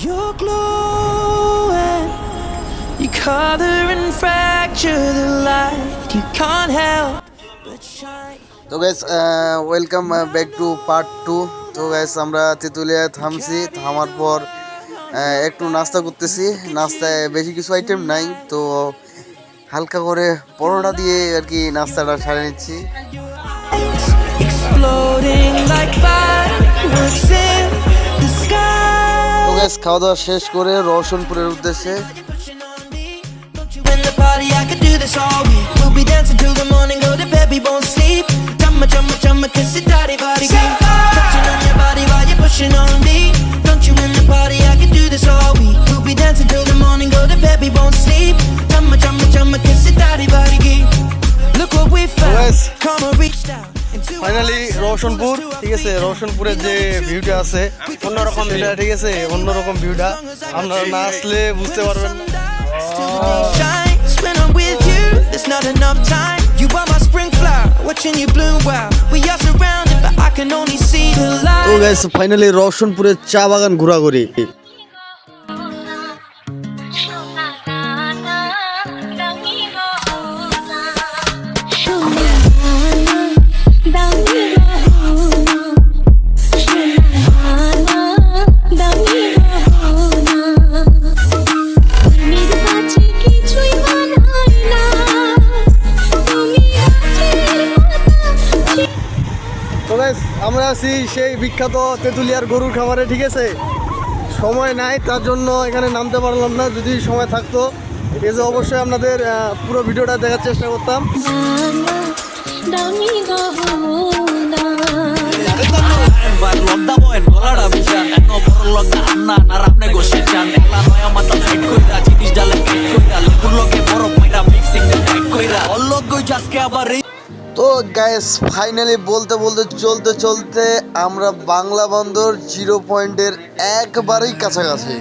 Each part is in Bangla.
You're glowing, you color and fracture the light. You can't help but shine. তো guys welcome back to part 2। তো গাইস আমরা তেতুলিয়ায় থামছি, থামার পর একটু নাস্তা করতেছি। নাস্তায় বেশি কিছু আইটেম নাই, তো হালকা করে পরোটা দিয়ে আর কি নাস্তাটা সারে নিচ্ছি। Exploding like fireworks in the sky. তো গাইস খাওয়া দাওয়া শেষ করে রওশনপুরের উদ্দেশ্যে। In the party, I could do this all week. We'll be dancing till the morning, go to bed, we won't sleep. Chumma, chumma, chumma, kiss it, daddy, body, keep touching on your body while you're pushing on me. Don't you in the party, I could do this all week. We'll be dancing till the morning, go to bed, we won't sleep. Chumma, chumma, chumma, kiss it, daddy, body, keep. Look what we found. Yes. Come on, reached out. Finally Roshanpur, ঠিক আছে। রওশনপুরের যে ভিউটা আছে অন্যরকম, এটা ঠিক আছে, অন্যরকম ভিউটা। আপনারা না আসলে বুঝতে পারবেন না। Shines when I'm with you. There's not enough time. You are my spring flower, watching you bloom. Wow, we are surrounded, but I can only see the light. তো গাইস ফাইনালি রওশনপুরের চা বাগান ঘোরাঘুরি। তো গাইস আমরা আছি সেই বিখ্যাত তেতুলিয়ার গরুর খামারে, ঠিক আছে। সময় নাই, তার জন্য এখানে নামতে পারলাম না। যদি সময় থাকতো এই যে অবশ্যই আপনাদের পুরো ভিডিওটা দেখার চেষ্টা করতাম। তো গাইস ফাইনালি বলতে বলতে চলতে চলতে আমরা বাংলা বন্দর 0 পয়েন্টের একবারেই কাছাকাছি।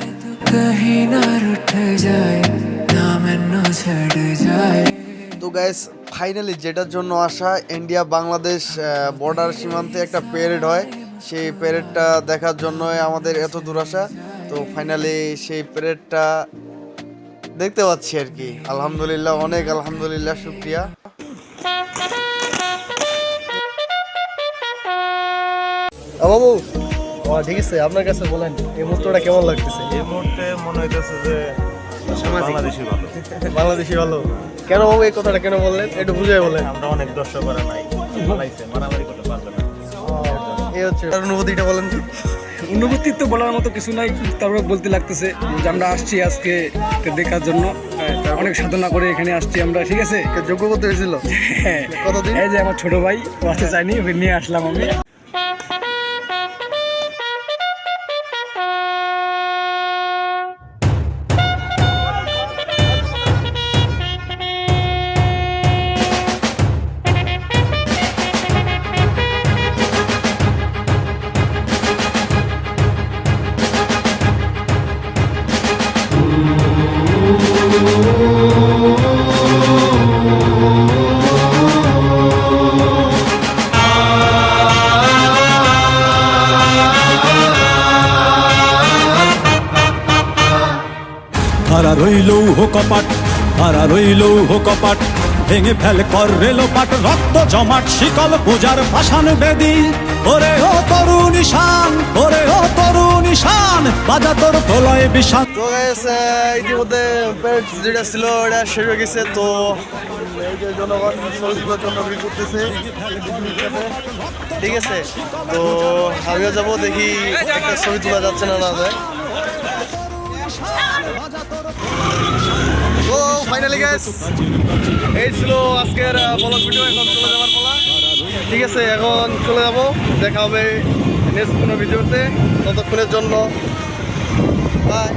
তো গাইস ফাইনালি যেটার জন্য আসা, ইন্ডিয়া বাংলাদেশ বর্ডার সীমান্তে একটা প্যারেড হয়, সেই প্যারেডটা দেখার জন্যই আমাদের এত দূর আসা। তো ফাইনালি সেই প্যারেডটা দেখতে পাচ্ছি আর কি। আলহামদুলিল্লাহ, অনেক আলহামদুলিল্লাহ, শুকরিয়া। বাবু ঠিক আছে, আপনার কাছে বলেন এই মুহূর্তটা কেমন লাগতেছে? এই মুহূর্তে মনে হইতেছে যে বাংলাদেশি ভালো। বাংলাদেশি ভালো কেন বাবু? এই কথাটা কেন বললেন, একটু বুঝাই বলেন। আমরা অনেক দর্শক করা নাই, পালাইছে, মারামারি করতে পারবে না। এই হচ্ছে অনুভূতিটা বলেন। অনুভূতি তো বলার মতো কিছু নাই, তারপরে বলতে লাগতেছে যে আমরা আসছি আজকে দেখার জন্য, অনেক সাধনা করে এখানে আসছি আমরা, ঠিক আছে। যোগ্য করতে হয়েছিল কতদিন? এই যে আমার ছোট ভাই ও আসতে চাইনি, ওকে নিয়ে আসলাম আমি। তারা রইল কপাট, তারা রইল কপাট, ভেঙে ফেল কর রেলোপাট, রক্ত জমাট শিকল পূজার পাষাণ বেদি। ওরে ও তরুণ ঈশান, ওরে ও তরুণ ঈশান, বাজা তোর প্রলয় বিষাদ। তো গাইস ইতিমধ্যে প্যারেড যেটা ছিল এটা শেষ হয়ে গেছে। তো এই যে জনগণ শহীদগুলোর জন্য ভিড় করতেছে, ঠিক আছে। তো আমিও যাবো, দেখি একটা ছবি তোলা যাচ্ছে না যায়। তো ফাইনালি গাইস এই ছিল আজকের ব্লগ ভিডিও। এখন চলে যাবার পালা, ঠিক আছে। এখন চলে যাব, দেখা হবে নেক্সট কোনো ভিডিওতে। ততক্ষণের জন্য বাই।